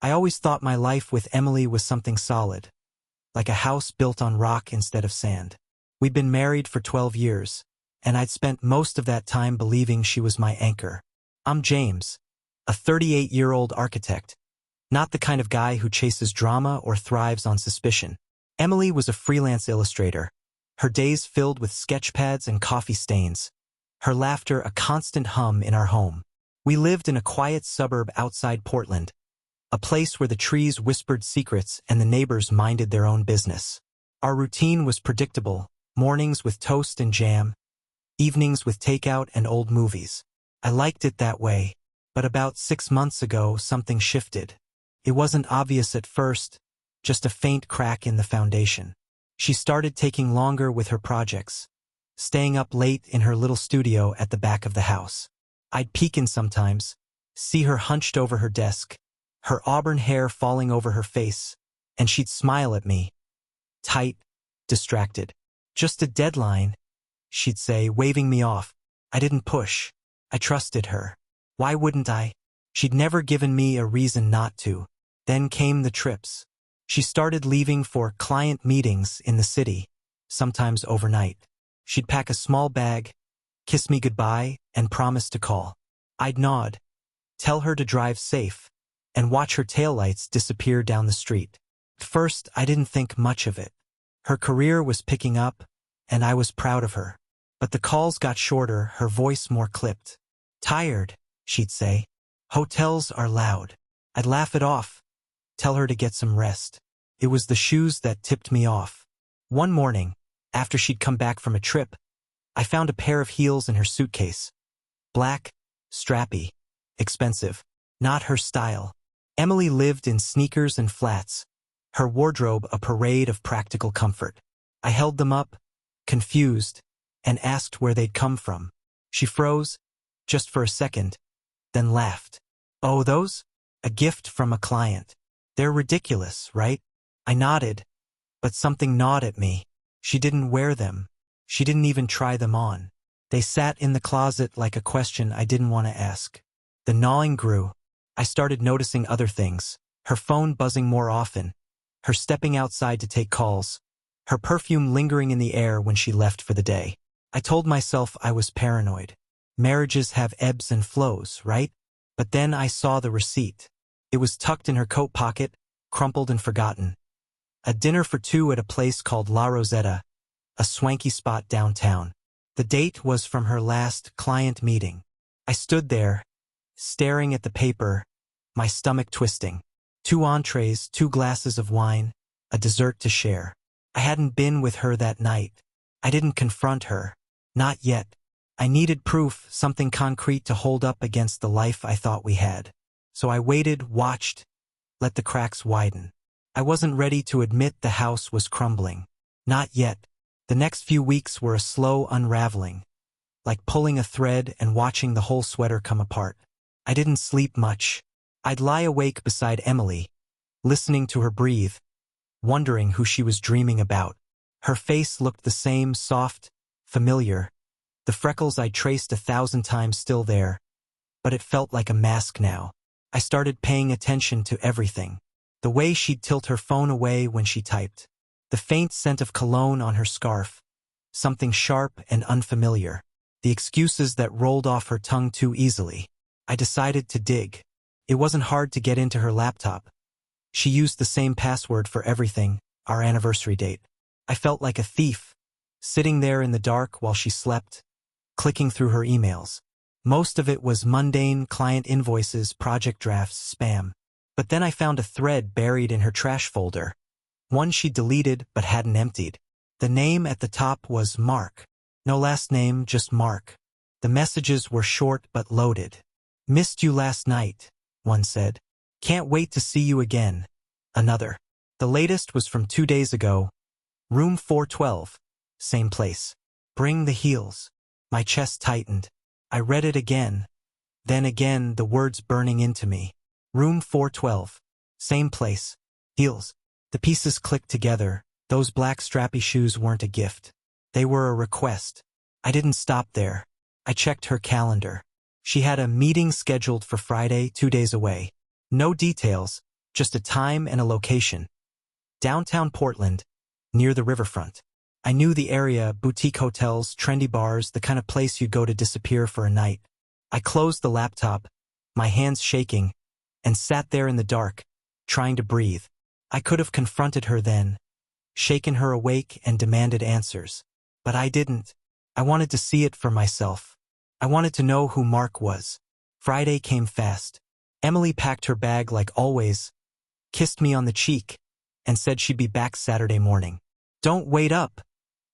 I always thought my life with Emily was something solid, like a house built on rock instead of sand. We'd been married for 12 years, and I'd spent most of that time believing she was my anchor. I'm James, a 38-year-old architect, not the kind of guy who chases drama or thrives on suspicion. Emily was a freelance illustrator, her days filled with sketchpads and coffee stains, her laughter a constant hum in our home. We lived in a quiet suburb outside Portland, a place where the trees whispered secrets and the neighbors minded their own business. Our routine was predictable, mornings with toast and jam, evenings with takeout and old movies. I liked it that way, but about 6 months ago something shifted. It wasn't obvious at first, just a faint crack in the foundation. She started taking longer with her projects, staying up late in her little studio at the back of the house. I'd peek in sometimes, see her hunched over her desk, her auburn hair falling over her face, and she'd smile at me, tight, distracted. "Just a deadline," she'd say, waving me off. I didn't push. I trusted her. Why wouldn't I? She'd never given me a reason not to. Then came the trips. She started leaving for client meetings in the city, sometimes overnight. She'd pack a small bag, kiss me goodbye, and promise to call. I'd nod, tell her to drive safe, and watch her taillights disappear down the street. At first, I didn't think much of it. Her career was picking up, and I was proud of her. But the calls got shorter, her voice more clipped. "Tired," she'd say. "Hotels are loud." I'd laugh it off, tell her to get some rest. It was the shoes that tipped me off. One morning, after she'd come back from a trip, I found a pair of heels in her suitcase. Black, strappy, expensive. Not her style. Emily lived in sneakers and flats, her wardrobe a parade of practical comfort. I held them up, confused, and asked where they'd come from. She froze, just for a second, then laughed. "Oh, those? A gift from a client. They're ridiculous, right?" I nodded, but something gnawed at me. She didn't wear them. She didn't even try them on. They sat in the closet like a question I didn't want to ask. The gnawing grew. I started noticing other things. Her phone buzzing more often, her stepping outside to take calls, her perfume lingering in the air when she left for the day. I told myself I was paranoid. Marriages have ebbs and flows, right? But then I saw the receipt. It was tucked in her coat pocket, crumpled and forgotten. A dinner for two at a place called La Rosetta, a swanky spot downtown. The date was from her last client meeting. I stood there, staring at the paper, my stomach twisting. 2 entrees, 2 glasses of wine, a dessert to share. I hadn't been with her that night. I didn't confront her. Not yet. I needed proof, something concrete to hold up against the life I thought we had. So I waited, watched, let the cracks widen. I wasn't ready to admit the house was crumbling. Not yet. The next few weeks were a slow unraveling, like pulling a thread and watching the whole sweater come apart. I didn't sleep much. I'd lie awake beside Emily, listening to her breathe, wondering who she was dreaming about. Her face looked the same, soft, familiar, the freckles I'd traced 1,000 times still there, but it felt like a mask now. I started paying attention to everything. The way she'd tilt her phone away when she typed. The faint scent of cologne on her scarf. Something sharp and unfamiliar. The excuses that rolled off her tongue too easily. I decided to dig. It wasn't hard to get into her laptop. She used the same password for everything, our anniversary date. I felt like a thief, sitting there in the dark while she slept, clicking through her emails. Most of it was mundane client invoices, project drafts, spam. But then I found a thread buried in her trash folder. One she deleted but hadn't emptied. The name at the top was Mark. No last name, just Mark. The messages were short but loaded. "Missed you last night," one said. "Can't wait to see you again," another. The latest was from 2 days ago. "Room 412. Same place. Bring the heels." My chest tightened. I read it again. Then again, the words burning into me. "Room 412. Same place. Heels." The pieces clicked together. Those black strappy shoes weren't a gift. They were a request. I didn't stop there. I checked her calendar. She had a meeting scheduled for Friday, 2 days away. No details, just a time and a location. Downtown Portland, near the riverfront. I knew the area, boutique hotels, trendy bars, the kind of place you'd go to disappear for a night. I closed the laptop, my hands shaking, and sat there in the dark, trying to breathe. I could have confronted her then, shaken her awake and demanded answers. But I didn't. I wanted to see it for myself. I wanted to know who Mark was. Friday came fast. Emily packed her bag like always, kissed me on the cheek, and said she'd be back Saturday morning. "Don't wait up,"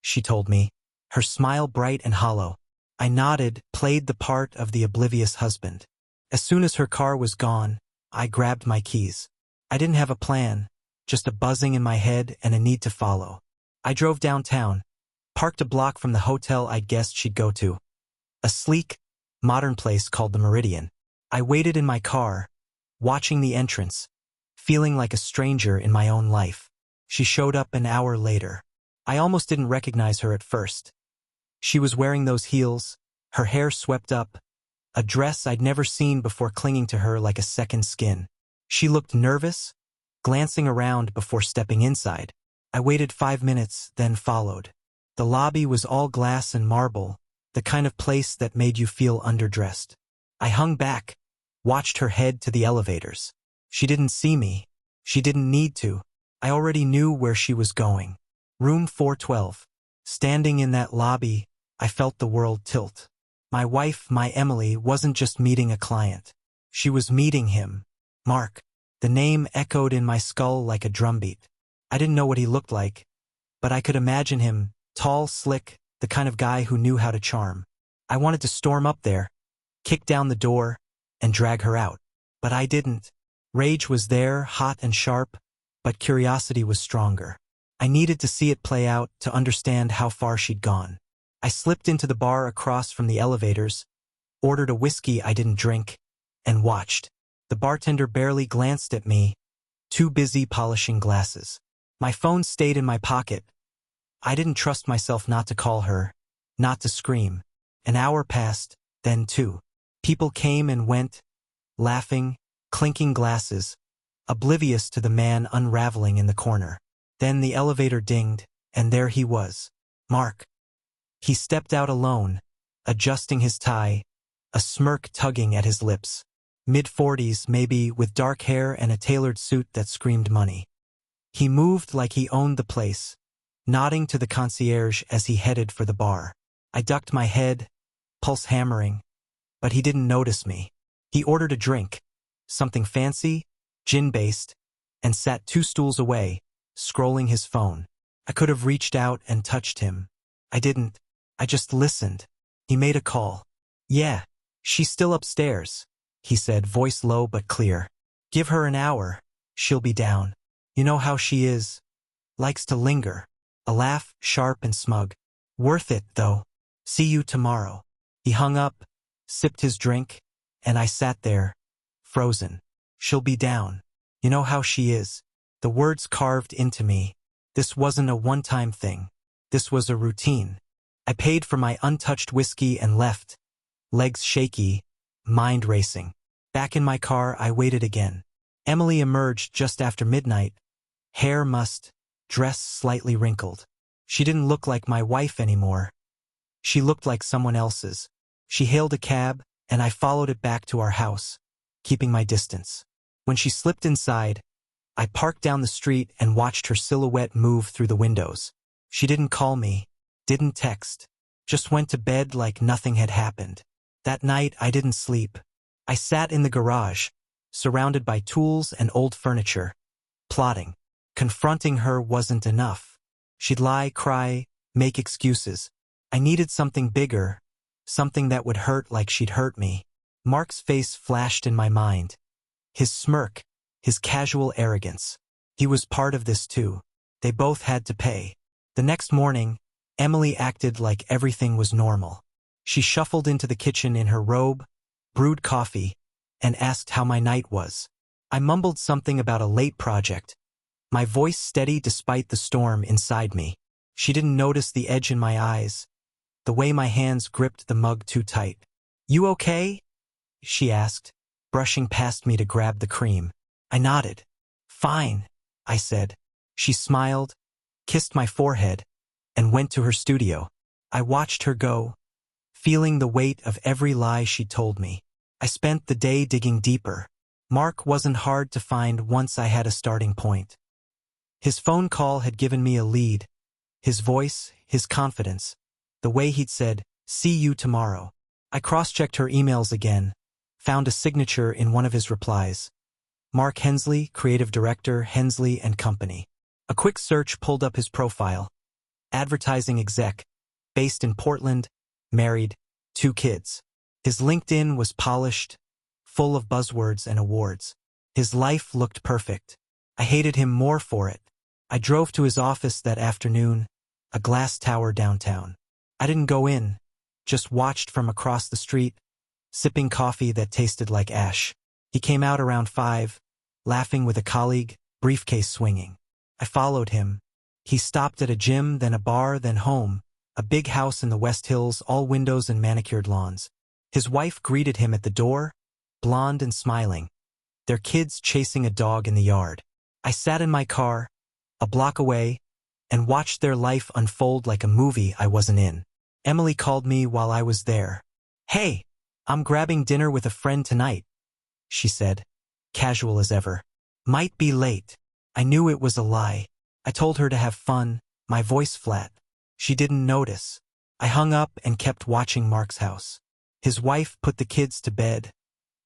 she told me, her smile bright and hollow. I nodded, played the part of the oblivious husband. As soon as her car was gone, I grabbed my keys. I didn't have a plan, just a buzzing in my head and a need to follow. I drove downtown, parked a block from the hotel I'd guessed she'd go to. A sleek, modern place called the Meridian. I waited in my car, watching the entrance, feeling like a stranger in my own life. She showed up an hour later. I almost didn't recognize her at first. She was wearing those heels, her hair swept up, a dress I'd never seen before clinging to her like a second skin. She looked nervous, glancing around before stepping inside. I waited 5 minutes, then followed. The lobby was all glass and marble, the kind of place that made you feel underdressed. I hung back, watched her head to the elevators. She didn't see me. She didn't need to. I already knew where she was going. Room 412. Standing in that lobby, I felt the world tilt. My wife, my Emily, wasn't just meeting a client. She was meeting him. Mark. The name echoed in my skull like a drumbeat. I didn't know what he looked like, but I could imagine him, tall, slick, the kind of guy who knew how to charm. I wanted to storm up there, kick down the door, and drag her out. But I didn't. Rage was there, hot and sharp, but curiosity was stronger. I needed to see it play out to understand how far she'd gone. I slipped into the bar across from the elevators, ordered a whiskey I didn't drink, and watched. The bartender barely glanced at me, too busy polishing glasses. My phone stayed in my pocket. I didn't trust myself not to call her, not to scream. An hour passed, then 2. People came and went, laughing, clinking glasses, oblivious to the man unraveling in the corner. Then the elevator dinged, and there he was. Mark. He stepped out alone, adjusting his tie, a smirk tugging at his lips. Mid-40s, maybe, with dark hair and a tailored suit that screamed money. He moved like he owned the place, nodding to the concierge as he headed for the bar. I ducked my head, pulse hammering, but he didn't notice me. He ordered a drink, something fancy, gin-based, and sat 2 stools away, scrolling his phone. I could have reached out and touched him. I didn't. I just listened. He made a call. "Yeah, she's still upstairs," he said, voice low but clear. "Give her an hour. She'll be down. You know how she is. Likes to linger." A laugh, sharp and smug. "Worth it, though. See you tomorrow." He hung up, sipped his drink, and I sat there, frozen. "She'll be down. You know how she is." The words carved into me. This wasn't a one-time thing. This was a routine. I paid for my untouched whiskey and left, legs shaky, mind racing. Back in my car, I waited again. Emily emerged just after midnight, hair mussed, dress slightly wrinkled. She didn't look like my wife anymore. She looked like someone else's. She hailed a cab, and I followed it back to our house, keeping my distance. When she slipped inside, I parked down the street and watched her silhouette move through the windows. She didn't call me, didn't text, just went to bed like nothing had happened. That night, I didn't sleep. I sat in the garage, surrounded by tools and old furniture, plotting. Confronting her wasn't enough. She'd lie, cry, make excuses. I needed something bigger, something that would hurt like she'd hurt me. Mark's face flashed in my mind. His smirk, his casual arrogance. He was part of this too. They both had to pay. The next morning, Emily acted like everything was normal. She shuffled into the kitchen in her robe, brewed coffee, and asked how my night was. I mumbled something about a late project, my voice steady despite the storm inside me. She didn't notice the edge in my eyes, the way my hands gripped the mug too tight. "You okay?" she asked, brushing past me to grab the cream. I nodded. Fine, I said. She smiled, kissed my forehead, and went to her studio. I watched her go, feeling the weight of every lie she told me. I spent the day digging deeper. Mark wasn't hard to find once I had a starting point. His phone call had given me a lead. His voice, his confidence, the way he'd said, "See you tomorrow." I cross-checked her emails again, found a signature in one of his replies. Mark Hensley, Creative Director, Hensley and Company. A quick search pulled up his profile. Advertising exec, based in Portland, married, 2 kids. His LinkedIn was polished, full of buzzwords and awards. His life looked perfect. I hated him more for it. I drove to his office that afternoon, a glass tower downtown. I didn't go in, just watched from across the street, sipping coffee that tasted like ash. He came out around 5, laughing with a colleague, briefcase swinging. I followed him. He stopped at a gym, then a bar, then home, a big house in the West Hills, all windows and manicured lawns. His wife greeted him at the door, blonde and smiling, their kids chasing a dog in the yard. I sat in my car, a block away, and watched their life unfold like a movie I wasn't in. Emily called me while I was there. "Hey, I'm grabbing dinner with a friend tonight," she said, casual as ever. "Might be late." I knew it was a lie. I told her to have fun, my voice flat. She didn't notice. I hung up and kept watching Mark's house. His wife put the kids to bed,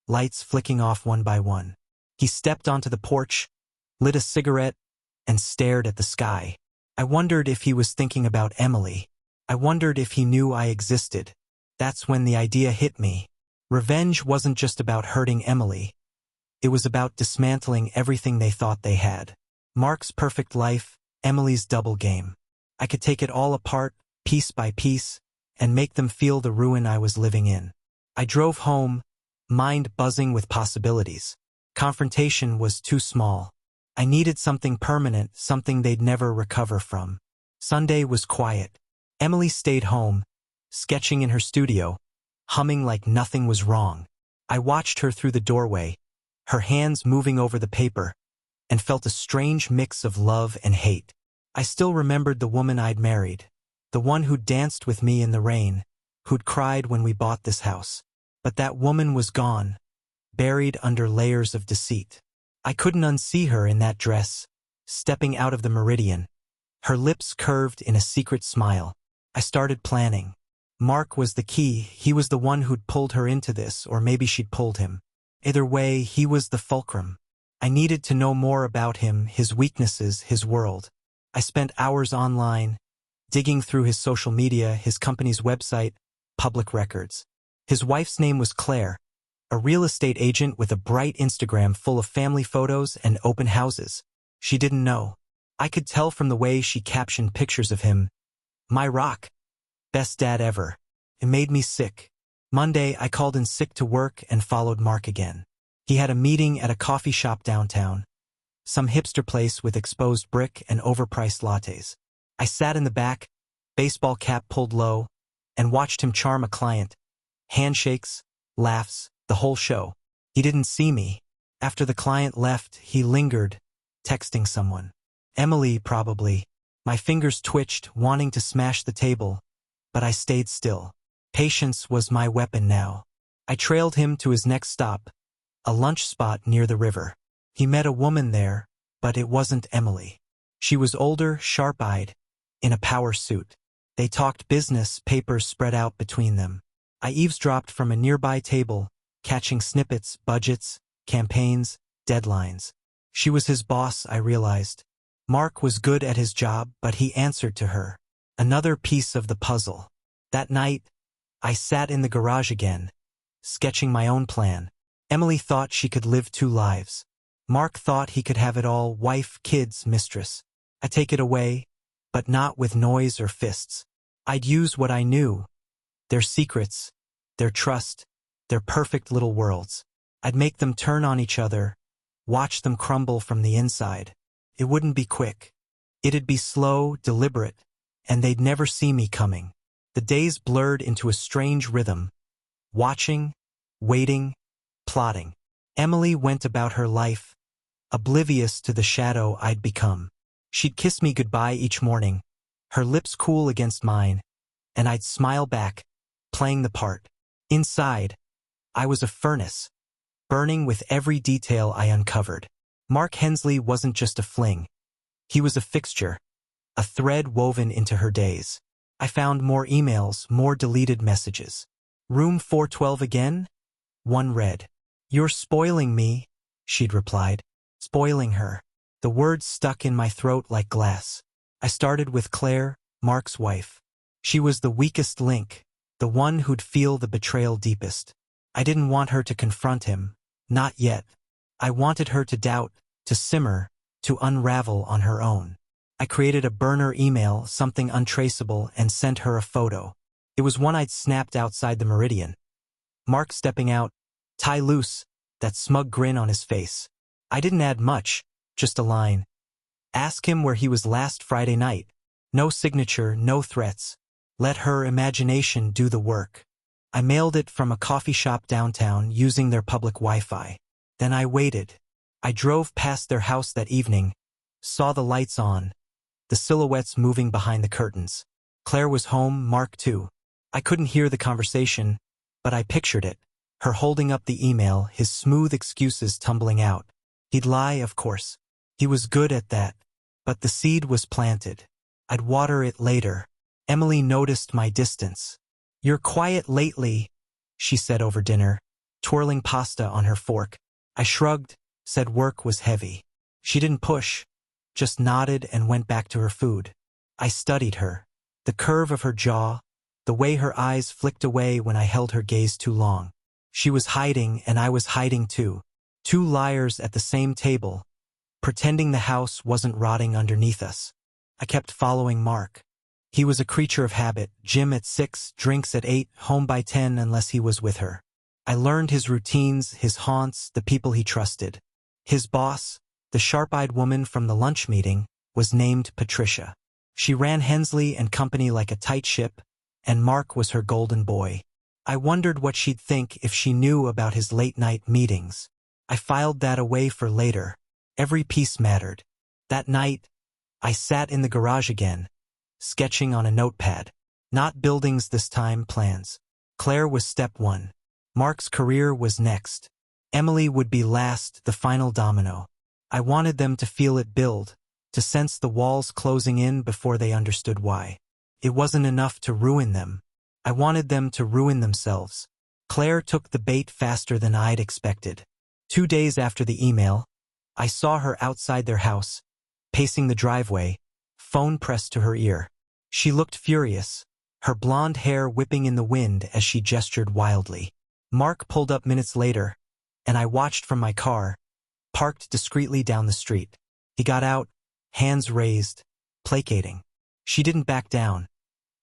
lights flicking off one by one. He stepped onto the porch, lit a cigarette, and stared at the sky. I wondered if he was thinking about Emily. I wondered if he knew I existed. That's when the idea hit me. Revenge wasn't just about hurting Emily. It was about dismantling everything they thought they had. Mark's perfect life, Emily's double game. I could take it all apart, piece by piece, and make them feel the ruin I was living in. I drove home, mind buzzing with possibilities. Confrontation was too small. I needed something permanent, something they'd never recover from. Sunday was quiet. Emily stayed home, sketching in her studio, humming like nothing was wrong. I watched her through the doorway, her hands moving over the paper, and felt a strange mix of love and hate. I still remembered the woman I'd married, the one who'd danced with me in the rain, who'd cried when we bought this house. But that woman was gone, buried under layers of deceit. I couldn't unsee her in that dress, stepping out of the meridian, her lips curved in a secret smile. I started planning. Mark was the key. He was the one who'd pulled her into this, or maybe she'd pulled him. Either way, he was the fulcrum. I needed to know more about him, his weaknesses, his world. I spent hours online, digging through his social media, his company's website, public records. His wife's name was Claire, a real estate agent with a bright Instagram full of family photos and open houses. She didn't know. I could tell from the way she captioned pictures of him. "My rock. Best dad ever." It made me sick. Monday, I called in sick to work and followed Mark again. He had a meeting at a coffee shop downtown, some hipster place with exposed brick and overpriced lattes. I sat in the back, baseball cap pulled low, and watched him charm a client. Handshakes, laughs, the whole show. He didn't see me. After the client left, he lingered, texting someone. Emily, probably. My fingers twitched, wanting to smash the table, but I stayed still. Patience was my weapon now. I trailed him to his next stop, a lunch spot near the river. He met a woman there, but it wasn't Emily. She was older, sharp-eyed, in a power suit. They talked business, papers spread out between them. I eavesdropped from a nearby table, catching snippets, budgets, campaigns, deadlines. She was his boss, I realized. Mark was good at his job, but he answered to her. Another piece of the puzzle. That night, I sat in the garage again, sketching my own plan. Emily thought she could live 2 lives. Mark thought he could have it all, wife, kids, mistress. I'd take it away, but not with noise or fists. I'd use what I knew, their secrets, their trust, their perfect little worlds. I'd make them turn on each other, watch them crumble from the inside. It wouldn't be quick. It'd be slow, deliberate, and they'd never see me coming. The days blurred into a strange rhythm, watching, waiting, plotting. Emily went about her life, oblivious to the shadow I'd become. She'd kiss me goodbye each morning, her lips cool against mine, and I'd smile back, playing the part. Inside, I was a furnace, burning with every detail I uncovered. Mark Hensley wasn't just a fling. He was a fixture, a thread woven into her days. I found more emails, more deleted messages. Room 412 again? One read. "You're spoiling me," she'd replied. Spoiling her. The words stuck in my throat like glass. I started with Claire, Mark's wife. She was the weakest link, the one who'd feel the betrayal deepest. I didn't want her to confront him. Not yet. I wanted her to doubt, to simmer, to unravel on her own. I created a burner email, something untraceable, and sent her a photo. It was one I'd snapped outside the Meridian. Mark stepping out, tie loose, that smug grin on his face. I didn't add much, just a line. Ask him where he was last Friday night. No signature, no threats. Let her imagination do the work. I mailed it from a coffee shop downtown using their public Wi-Fi. Then I waited. I drove past their house that evening, saw the lights on, the silhouettes moving behind the curtains. Claire was home, Mark too. I couldn't hear the conversation, but I pictured it. Her holding up the email, his smooth excuses tumbling out. He'd lie, of course. He was good at that. But the seed was planted. I'd water it later. Emily noticed my distance. "You're quiet lately," she said over dinner, twirling pasta on her fork. I shrugged, said work was heavy. She didn't push, just nodded and went back to her food. I studied her. The curve of her jaw, the way her eyes flicked away when I held her gaze too long. She was hiding and I was hiding too. Two liars at the same table, pretending the house wasn't rotting underneath us. I kept following Mark. He was a creature of habit, gym at 6, drinks at 8, home by 10 unless he was with her. I learned his routines, his haunts, the people he trusted. His boss, the sharp-eyed woman from the lunch meeting, was named Patricia. She ran Hensley and Company like a tight ship, and Mark was her golden boy. I wondered what she'd think if she knew about his late-night meetings. I filed that away for later. Every piece mattered. That night, I sat in the garage again, sketching on a notepad. Not buildings this time, plans. Claire was step one. Mark's career was next. Emily would be last, the final domino. I wanted them to feel it build, to sense the walls closing in before they understood why. It wasn't enough to ruin them. I wanted them to ruin themselves. Claire took the bait faster than I'd expected. 2 days after the email, I saw her outside their house, pacing the driveway, phone pressed to her ear. She looked furious, her blonde hair whipping in the wind as she gestured wildly. Mark pulled up minutes later, and I watched from my car, parked discreetly down the street. He got out, hands raised, placating. She didn't back down.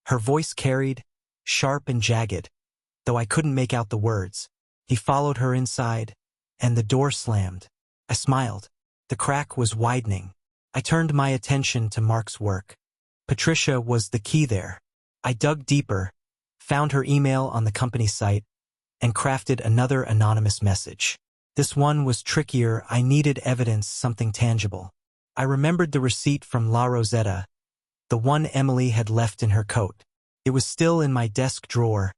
Her voice carried, sharp and jagged, though I couldn't make out the words. He followed her inside, and the door slammed. I smiled. The crack was widening. I turned my attention to Mark's work. Patricia was the key there. I dug deeper, found her email on the company site, and crafted another anonymous message. This one was trickier. I needed evidence, something tangible. I remembered the receipt from La Rosetta, the one Emily had left in her coat. It was still in my desk drawer,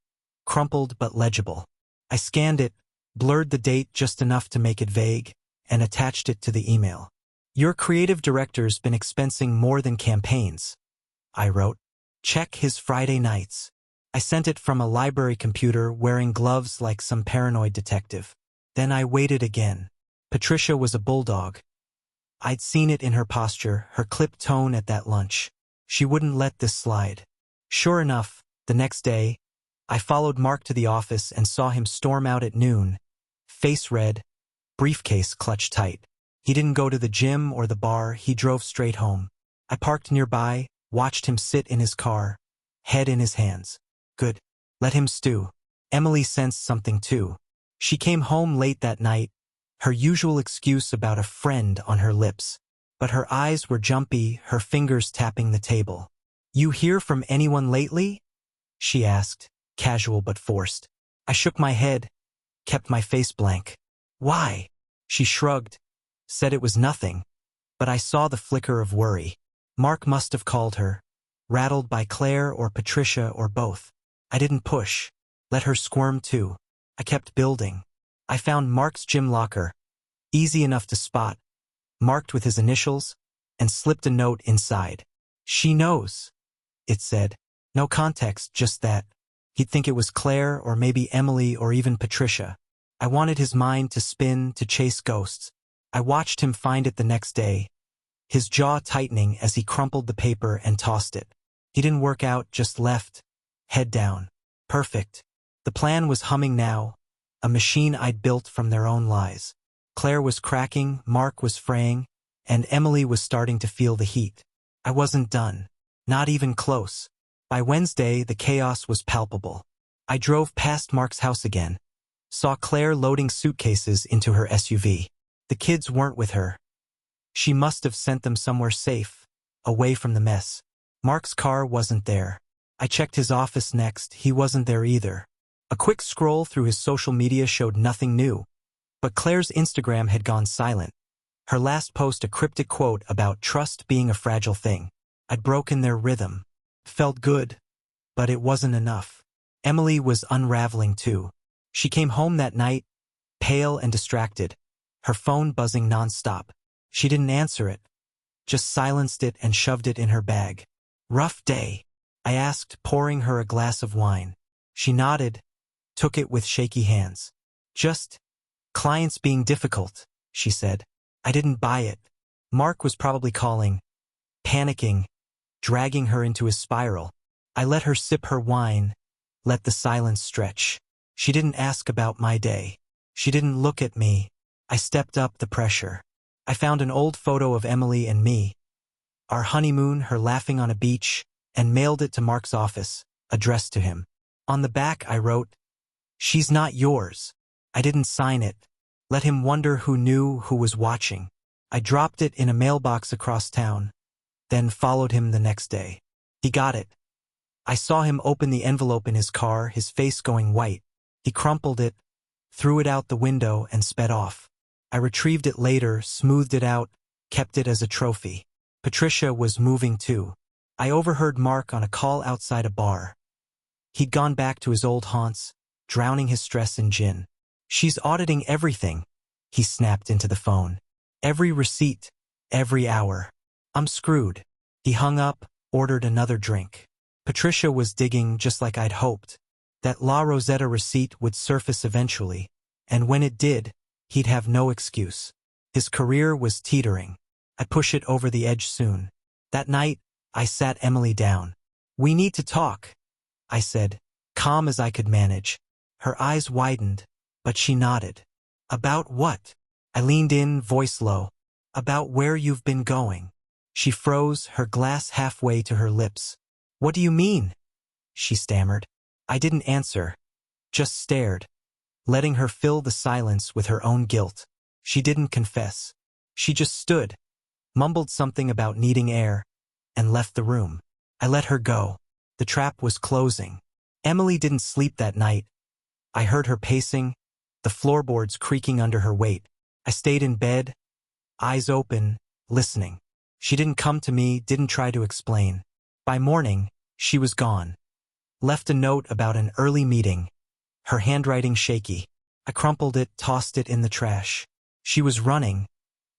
crumpled but legible. I scanned it, blurred the date just enough to make it vague, and attached it to the email. "Your creative director's been expensing more than campaigns," I wrote. "Check his Friday nights." I sent it from a library computer, wearing gloves like some paranoid detective. Then I waited again. Patricia was a bulldog. I'd seen it in her posture, her clipped tone at that lunch. She wouldn't let this slide. Sure enough, the next day, I followed Mark to the office and saw him storm out at noon, face red, briefcase clutched tight. He didn't go to the gym or the bar, he drove straight home. I parked nearby, watched him sit in his car, head in his hands. Good. Let him stew. Emily sensed something too. She came home late that night, her usual excuse about a friend on her lips. But her eyes were jumpy, her fingers tapping the table. "You hear from anyone lately?" she asked, casual but forced. I shook my head, kept my face blank. "Why?" She shrugged. said it was nothing, but I saw the flicker of worry. Mark must have called her, rattled by Claire or Patricia or both. I didn't push. Let her squirm too. I kept building. I found Mark's gym locker, easy enough to spot, marked with his initials, and slipped a note inside. She knows, it said. No context, just that. He'd think it was Claire or maybe Emily or even Patricia. I wanted his mind to spin, to chase ghosts. I watched him find it the next day, his jaw tightening as he crumpled the paper and tossed it. He didn't work out, just left, head down. Perfect. The plan was humming now, a machine I'd built from their own lies. Claire was cracking, Mark was fraying, and Emily was starting to feel the heat. I wasn't done. Not even close. By Wednesday, the chaos was palpable. I drove past Mark's house again, saw Claire loading suitcases into her SUV. The kids weren't with her. She must have sent them somewhere safe, away from the mess. Mark's car wasn't there. I checked his office next, he wasn't there either. A quick scroll through his social media showed nothing new. But Claire's Instagram had gone silent. Her last post a cryptic quote about trust being a fragile thing. I'd broken their rhythm. Felt good, but it wasn't enough. Emily was unraveling too. She came home that night, pale and distracted, her phone buzzing nonstop. She didn't answer it, just silenced it and shoved it in her bag. Rough day, I asked, pouring her a glass of wine. She nodded, took it with shaky hands. Just clients being difficult, she said. I didn't buy it. Mark was probably calling, panicking, dragging her into his spiral. I let her sip her wine, let the silence stretch. She didn't ask about my day. She didn't look at me. I stepped up the pressure. I found an old photo of Emily and me, our honeymoon, her laughing on a beach, and mailed it to Mark's office, addressed to him. On the back I wrote, "She's not yours." I didn't sign it. Let him wonder who knew, who was watching. I dropped it in a mailbox across town, then followed him the next day. He got it. I saw him open the envelope in his car, his face going white. He crumpled it, threw it out the window, and sped off. I retrieved it later, smoothed it out, kept it as a trophy. Patricia was moving too. I overheard Mark on a call outside a bar. He'd gone back to his old haunts, drowning his stress in gin. She's auditing everything, he snapped into the phone. Every receipt, every hour. I'm screwed. He hung up, ordered another drink. Patricia was digging just like I'd hoped. That La Rosetta receipt would surface eventually, and when it did, he'd have no excuse. His career was teetering. I'd push it over the edge soon. That night, I sat Emily down. "We need to talk," I said, calm as I could manage. Her eyes widened, but she nodded. "About what?" I leaned in, voice low. "About where you've been going." She froze, her glass halfway to her lips. "What do you mean?" she stammered. I didn't answer, just stared, letting her fill the silence with her own guilt. She didn't confess. She just stood, mumbled something about needing air, and left the room. I let her go. The trap was closing. Emily didn't sleep that night. I heard her pacing, the floorboards creaking under her weight. I stayed in bed, eyes open, listening. She didn't come to me, didn't try to explain. By morning, she was gone. Left a note about an early meeting, her handwriting shaky. I crumpled it, tossed it in the trash. She was running,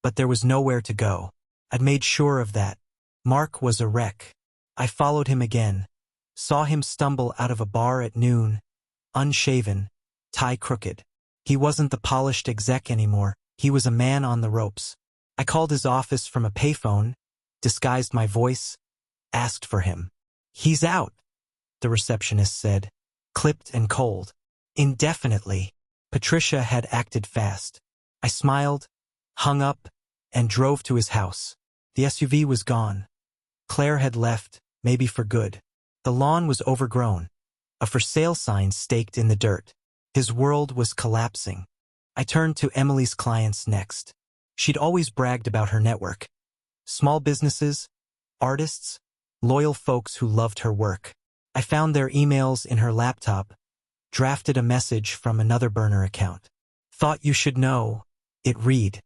but there was nowhere to go. I'd made sure of that. Mark was a wreck. I followed him again, saw him stumble out of a bar at noon, unshaven, tie crooked. He wasn't the polished exec anymore, he was a man on the ropes. I called his office from a payphone, disguised my voice, asked for him. "He's out," the receptionist said, clipped and cold. Indefinitely. Patricia had acted fast. I smiled, hung up, and drove to his house. The SUV was gone. Claire had left, maybe for good. The lawn was overgrown. A for sale sign staked in the dirt. His world was collapsing. I turned to Emily's clients next. She'd always bragged about her network. Small businesses, artists, loyal folks who loved her work. I found their emails in her laptop, drafted a message from another burner account. "Thought you should know," it read.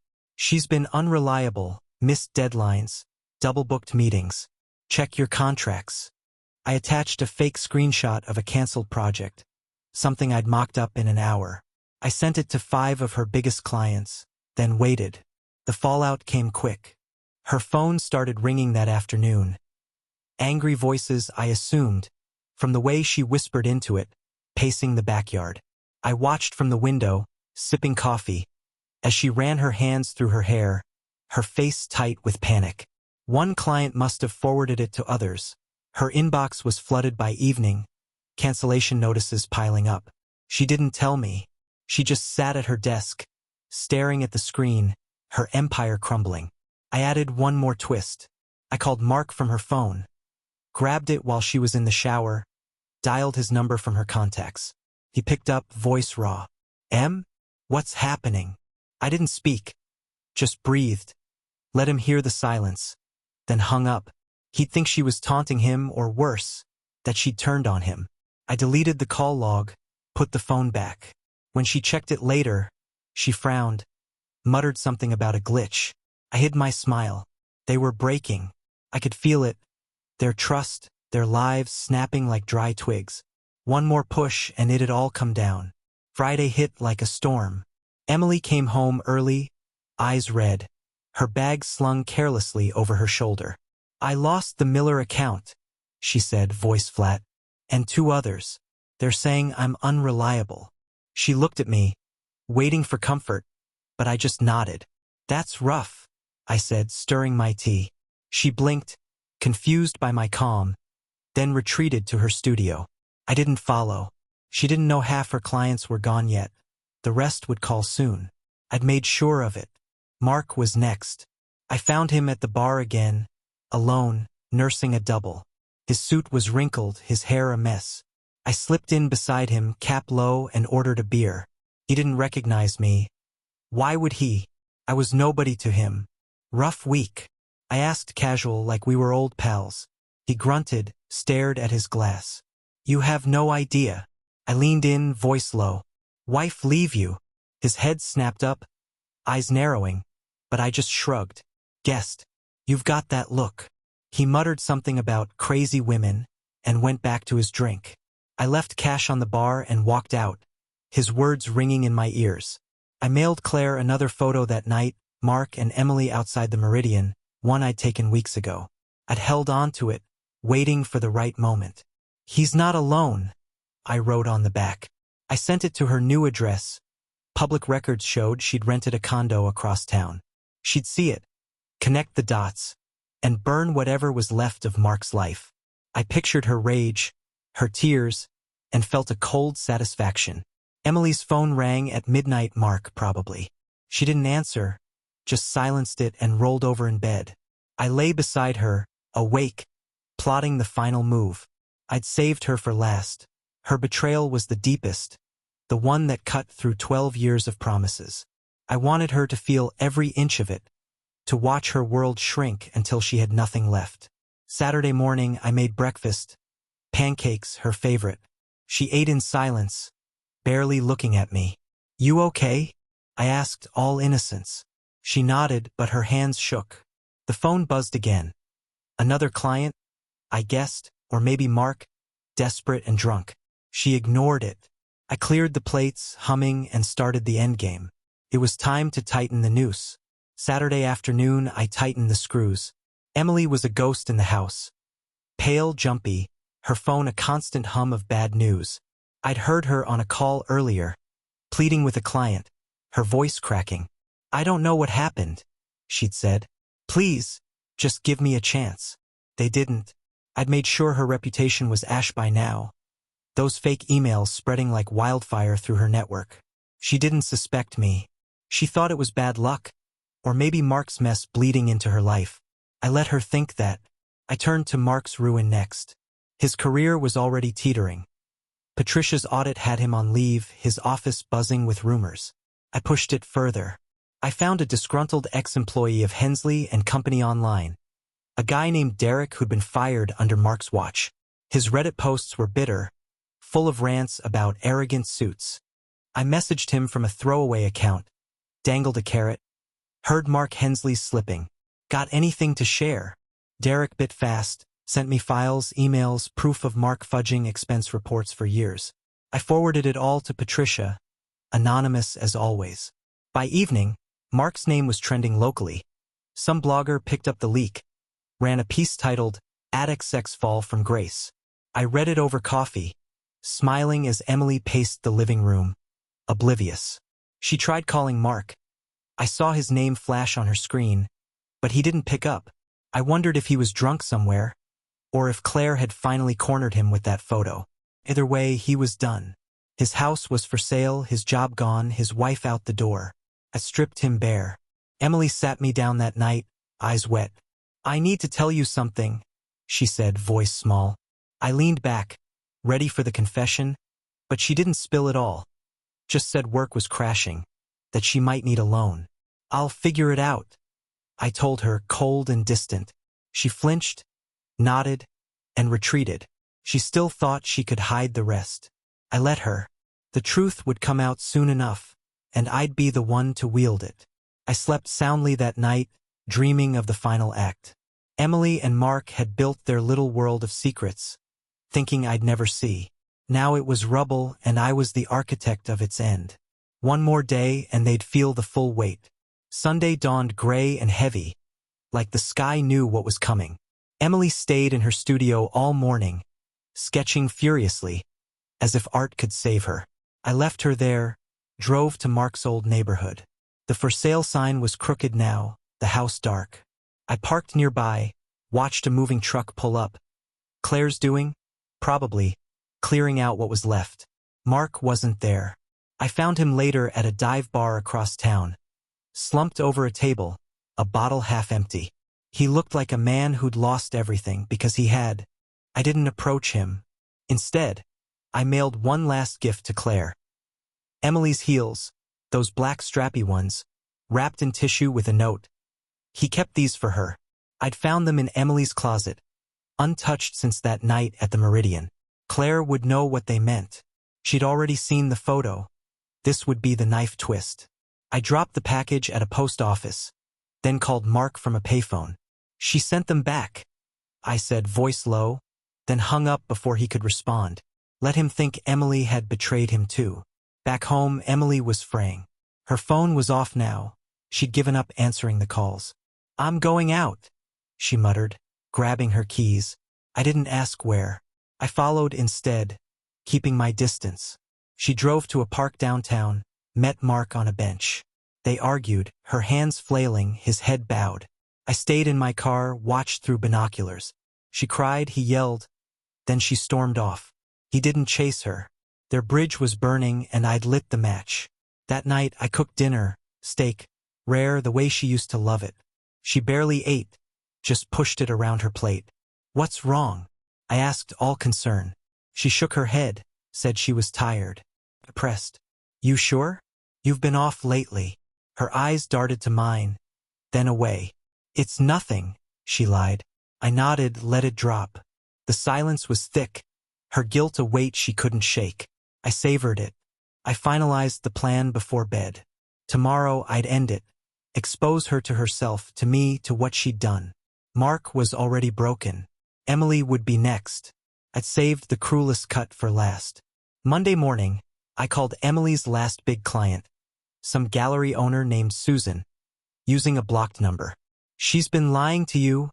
She's been unreliable, missed deadlines, double-booked meetings. Check your contracts. I attached a fake screenshot of a canceled project, something I'd mocked up in an hour. I sent it to 5 of her biggest clients, then waited. The fallout came quick. Her phone started ringing that afternoon. Angry voices, I assumed, from the way she whispered into it, pacing the backyard. I watched from the window, sipping coffee, as she ran her hands through her hair, her face tight with panic. One client must have forwarded it to others. Her inbox was flooded by evening, cancellation notices piling up. She didn't tell me. She just sat at her desk, staring at the screen, her empire crumbling. I added one more twist. I called Mark from her phone, grabbed it while she was in the shower, dialed his number from her contacts. He picked up, voice raw. "Em? What's happening?" I didn't speak, just breathed, let him hear the silence, then hung up. He'd think she was taunting him, or worse, that she'd turned on him. I deleted the call log, put the phone back. When she checked it later, she frowned, muttered something about a glitch. I hid my smile. They were breaking. I could feel it. Their trust, their lives snapping like dry twigs. One more push and it'd all come down. Friday hit like a storm. Emily came home early, eyes red, her bag slung carelessly over her shoulder. "I lost the Miller account," she said, voice flat, "and 2 others. They're saying I'm unreliable." She looked at me, waiting for comfort, but I just nodded. "That's rough," I said, stirring my tea. She blinked, confused by my calm, then retreated to her studio. I didn't follow. She didn't know half her clients were gone yet. The rest would call soon. I'd made sure of it. Mark was next. I found him at the bar again, alone, nursing a double. His suit was wrinkled, his hair a mess. I slipped in beside him, cap low, and ordered a beer. He didn't recognize me. Why would he? I was nobody to him. "Rough week?" I asked, casual, like we were old pals. He grunted, stared at his glass. "You have no idea." I leaned in, voice low. "Wife leave you?" His head snapped up, eyes narrowing, but I just shrugged. "Guessed. You've got that look." He muttered something about crazy women and went back to his drink. I left cash on the bar and walked out, his words ringing in my ears. I mailed Claire another photo that night, Mark and Emily outside the Meridian, one I'd taken weeks ago. I'd held on to it, waiting for the right moment. "He's not alone," I wrote on the back. I sent it to her new address. Public records showed she'd rented a condo across town. She'd see it, connect the dots, and burn whatever was left of Mark's life. I pictured her rage, her tears, and felt a cold satisfaction. Emily's phone rang at midnight, Mark probably. She didn't answer, just silenced it and rolled over in bed. I lay beside her, awake, plotting the final move. I'd saved her for last. Her betrayal was the deepest, the one that cut through 12 years of promises. I wanted her to feel every inch of it, to watch her world shrink until she had nothing left. Saturday morning, I made breakfast, pancakes, her favorite. She ate in silence, barely looking at me. "You okay?" I asked, all innocence. She nodded, but her hands shook. The phone buzzed again. Another client, I guessed, or maybe Mark, desperate and drunk. She ignored it. I cleared the plates, humming, and started the endgame. It was time to tighten the noose. Saturday afternoon, I tightened the screws. Emily was a ghost in the house. Pale, jumpy, her phone a constant hum of bad news. I'd heard her on a call earlier, pleading with a client, her voice cracking. "I don't know what happened," she'd said. "Please, just give me a chance." They didn't. I'd made sure her reputation was ash by now. Those fake emails spreading like wildfire through her network. She didn't suspect me. She thought it was bad luck, or maybe Mark's mess bleeding into her life. I let her think that. I turned to Mark's ruin next. His career was already teetering. Patricia's audit had him on leave, his office buzzing with rumors. I pushed it further. I found a disgruntled ex-employee of Hensley and Company online. A guy named Derek who'd been fired under Mark's watch. His Reddit posts were bitter, full of rants about arrogant suits. I messaged him from a throwaway account, dangled a carrot. Heard Mark Hensley's slipping. Got anything to share? Derek bit fast, sent me files, emails, proof of Mark fudging expense reports for years. I forwarded it all to Patricia, anonymous as always. By evening, Mark's name was trending locally. Some blogger picked up the leak, ran a piece titled, "Attic Sex Fall from Grace." I read it over coffee, smiling as Emily paced the living room, oblivious. She tried calling Mark. I saw his name flash on her screen, but he didn't pick up. I wondered if he was drunk somewhere, or if Claire had finally cornered him with that photo. Either way, he was done. His house was for sale, his job gone, his wife out the door. I stripped him bare. Emily sat me down that night, eyes wet. "I need to tell you something," she said, voice small. I leaned back, ready for the confession, but she didn't spill it all. Just said work was crashing, that she might need a loan. "I'll figure it out," I told her, cold and distant. She flinched, nodded, and retreated. She still thought she could hide the rest. I let her. The truth would come out soon enough, and I'd be the one to wield it. I slept soundly that night, dreaming of the final act. Emily and Mark had built their little world of secrets, thinking I'd never see. Now it was rubble, and I was the architect of its end. One more day, and they'd feel the full weight. Sunday dawned gray and heavy, like the sky knew what was coming. Emily stayed in her studio all morning, sketching furiously, as if art could save her. I left her there, drove to Mark's old neighborhood. The for sale sign was crooked now, the house dark. I parked nearby, watched a moving truck pull up. Claire's doing? Probably, clearing out what was left. Mark wasn't there. I found him later at a dive bar across town, slumped over a table, a bottle half empty. He looked like a man who'd lost everything because he had. I didn't approach him. Instead, I mailed one last gift to Claire. Emily's heels, those black strappy ones, wrapped in tissue with a note. He kept these for her. I'd found them in Emily's closet, untouched since that night at the Meridian. Claire would know what they meant. She'd already seen the photo. This would be the knife twist. I dropped the package at a post office, then called Mark from a payphone. "She sent them back," I said, voice low, then hung up before he could respond. Let him think Emily had betrayed him too. Back home, Emily was fraying. Her phone was off now. She'd given up answering the calls. "I'm going out," she muttered, grabbing her keys. I didn't ask where. I followed instead, keeping my distance. She drove to a park downtown, met Mark on a bench. They argued, her hands flailing, his head bowed. I stayed in my car, watched through binoculars. She cried, he yelled. Then she stormed off. He didn't chase her. Their bridge was burning, and I'd lit the match. That night, I cooked dinner, steak, rare the way she used to love it. She barely ate, just pushed it around her plate. "What's wrong?" I asked, all concern. She shook her head, said she was tired. Depressed. "You sure? You've been off lately." Her eyes darted to mine, then away. "It's nothing," she lied. I nodded, let it drop. The silence was thick, her guilt a weight she couldn't shake. I savored it. I finalized the plan before bed. Tomorrow I'd end it, expose her to herself, to me, to what she'd done. Mark was already broken. Emily would be next. I'd saved the cruelest cut for last. Monday morning, I called Emily's last big client, some gallery owner named Susan, using a blocked number. "She's been lying to you,"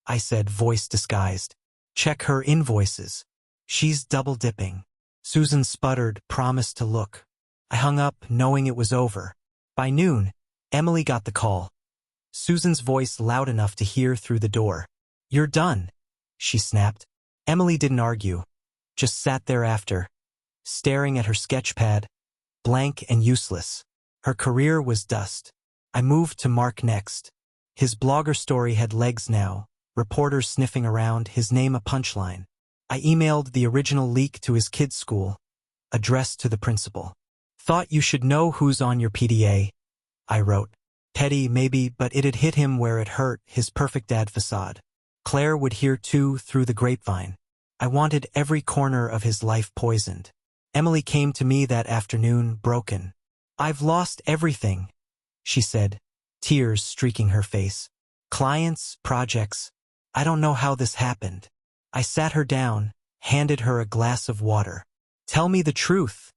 I said, voice disguised. "Check her invoices. She's double-dipping." Susan sputtered, promised to look. I hung up, knowing it was over. By noon, Emily got the call. Susan's voice loud enough to hear through the door. "You're done," she snapped. Emily didn't argue, just sat there after, staring at her sketch pad, blank and useless. Her career was dust. I moved to Mark next. His blogger story had legs now, reporters sniffing around, his name a punchline. I emailed the original leak to his kid's school, addressed to the principal. "Thought you should know who's on your PDA," I wrote. Petty, maybe, but it'd hit him where it hurt, his perfect dad facade. Claire would hear too, through the grapevine. I wanted every corner of his life poisoned. Emily came to me that afternoon, broken. "I've lost everything," she said, tears streaking her face. Clients, projects. I don't know how this happened. I sat her down, handed her a glass of water. Tell me the truth,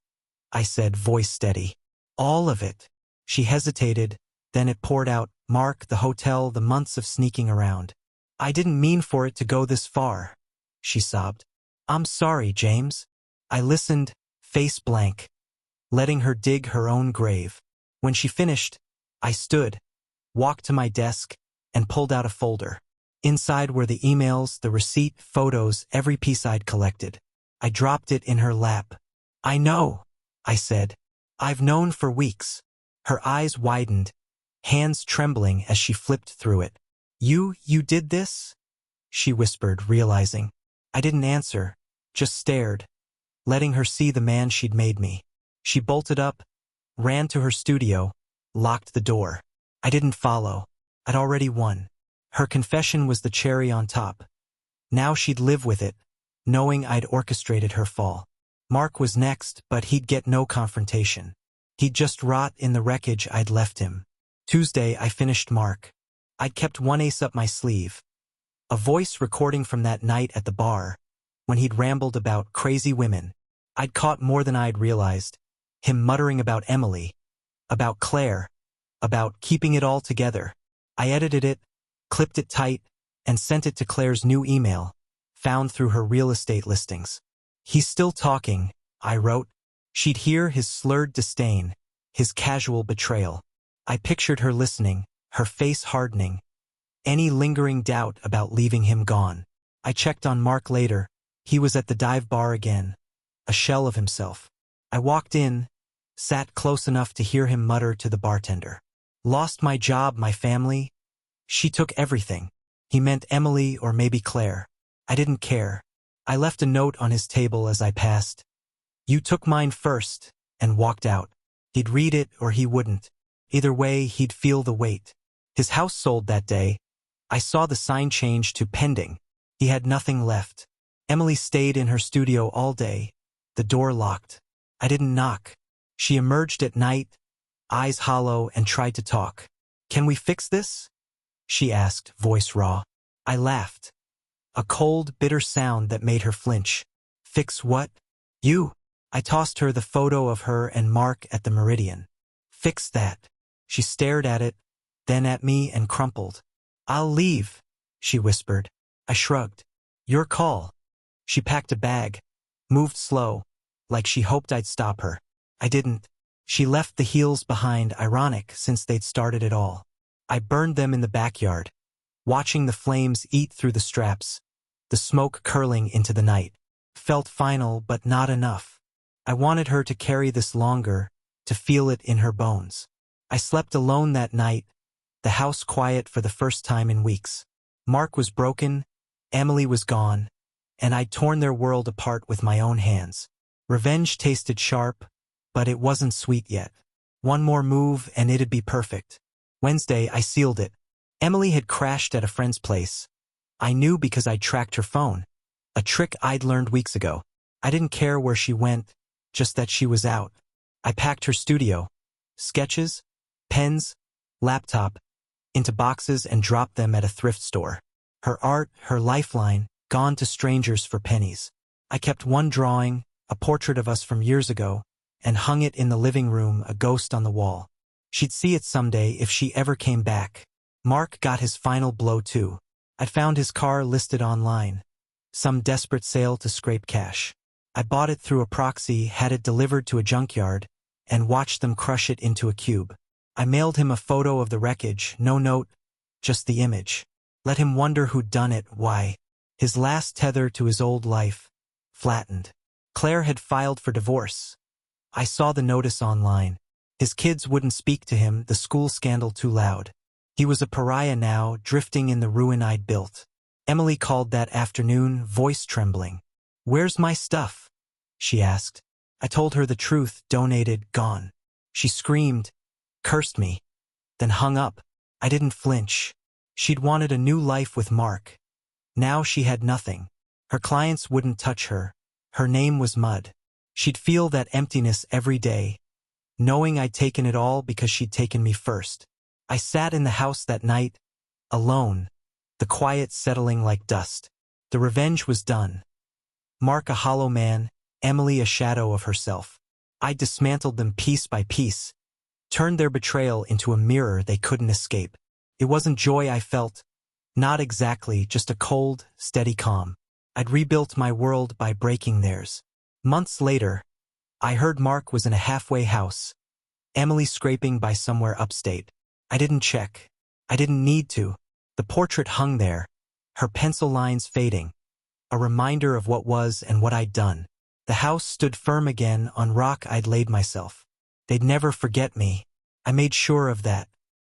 I said, voice steady. All of it. She hesitated, then it poured out. Mark, the hotel, the months of sneaking around. I didn't mean for it to go this far, she sobbed. I'm sorry, James. I listened, face blank, letting her dig her own grave. When she finished, I stood, walked to my desk, and pulled out a folder. Inside were the emails, the receipt, photos, every piece I'd collected. I dropped it in her lap. I know, I said. I've known for weeks. Her eyes widened, hands trembling as she flipped through it. You did this? She whispered, realizing. I didn't answer, just stared, letting her see the man she'd made me. She bolted up, ran to her studio, locked the door. I didn't follow. I'd already won. Her confession was the cherry on top. Now she'd live with it, knowing I'd orchestrated her fall. Mark was next, but he'd get no confrontation. He'd just rot in the wreckage I'd left him. Tuesday, I finished Mark. I'd kept one ace up my sleeve. A voice recording from that night at the bar, when he'd rambled about crazy women. I'd caught more than I'd realized. Him muttering about Emily, about Claire, about keeping it all together. I edited it, clipped it tight, and sent it to Claire's new email, found through her real estate listings. He's still talking, I wrote. She'd hear his slurred disdain, his casual betrayal. I pictured her listening, her face hardening, any lingering doubt about leaving him gone. I checked on Mark later. He was at the dive bar again, a shell of himself. I walked in, sat close enough to hear him mutter to the bartender. Lost my job, my family. She took everything. He meant Emily or maybe Claire. I didn't care. I left a note on his table as I passed. You took mine first, and walked out. He'd read it or he wouldn't. Either way, he'd feel the weight. His house sold that day. I saw the sign change to pending. He had nothing left. Emily stayed in her studio all day, the door locked. I didn't knock. She emerged at night, eyes hollow, and tried to talk. Can we fix this? She asked, voice raw. I laughed. A cold, bitter sound that made her flinch. Fix what? You. I tossed her the photo of her and Mark at the Meridian. Fix that. She stared at it, then at me and crumpled. I'll leave, she whispered. I shrugged. Your call. She packed a bag, moved slow, like she hoped I'd stop her. I didn't. She left the heels behind, ironic since they'd started it all. I burned them in the backyard, watching the flames eat through the straps, the smoke curling into the night. Felt final, but not enough. I wanted her to carry this longer, to feel it in her bones. I slept alone that night, the house quiet for the first time in weeks. Mark was broken, Emily was gone, and I'd torn their world apart with my own hands. Revenge tasted sharp, but it wasn't sweet yet. One more move and it'd be perfect. Wednesday, I sealed it. Emily had crashed at a friend's place. I knew because I'd tracked her phone, a trick I'd learned weeks ago. I didn't care where she went, just that she was out. I packed her studio, sketches, pens, laptop, into boxes and dropped them at a thrift store. Her art, her lifeline, gone to strangers for pennies. I kept one drawing, a portrait of us from years ago, and hung it in the living room, a ghost on the wall. She'd see it someday if she ever came back. Mark got his final blow too. I'd found his car listed online. Some desperate sale to scrape cash. I bought it through a proxy, had it delivered to a junkyard, and watched them crush it into a cube. I mailed him a photo of the wreckage, no note, just the image. Let him wonder who'd done it, why. His last tether to his old life, flattened. Claire had filed for divorce. I saw the notice online. His kids wouldn't speak to him, the school scandal too loud. He was a pariah now, drifting in the ruin I'd built. Emily called that afternoon, voice trembling. Where's my stuff? She asked. I told her the truth, donated, gone. She screamed, cursed me, then hung up. I didn't flinch. She'd wanted a new life with Mark. Now she had nothing. Her clients wouldn't touch her. Her name was mud. She'd feel that emptiness every day, knowing I'd taken it all because she'd taken me first. I sat in the house that night, alone, the quiet settling like dust. The revenge was done. Mark a hollow man, Emily a shadow of herself. I dismantled them piece by piece, turned their betrayal into a mirror they couldn't escape. It wasn't joy I felt, not exactly, just a cold, steady calm. I'd rebuilt my world by breaking theirs. Months later, I heard Mark was in a halfway house, Emily scraping by somewhere upstate. I didn't check. I didn't need to. The portrait hung there, her pencil lines fading, a reminder of what was and what I'd done. The house stood firm again on rock I'd laid myself. They'd never forget me. I made sure of that.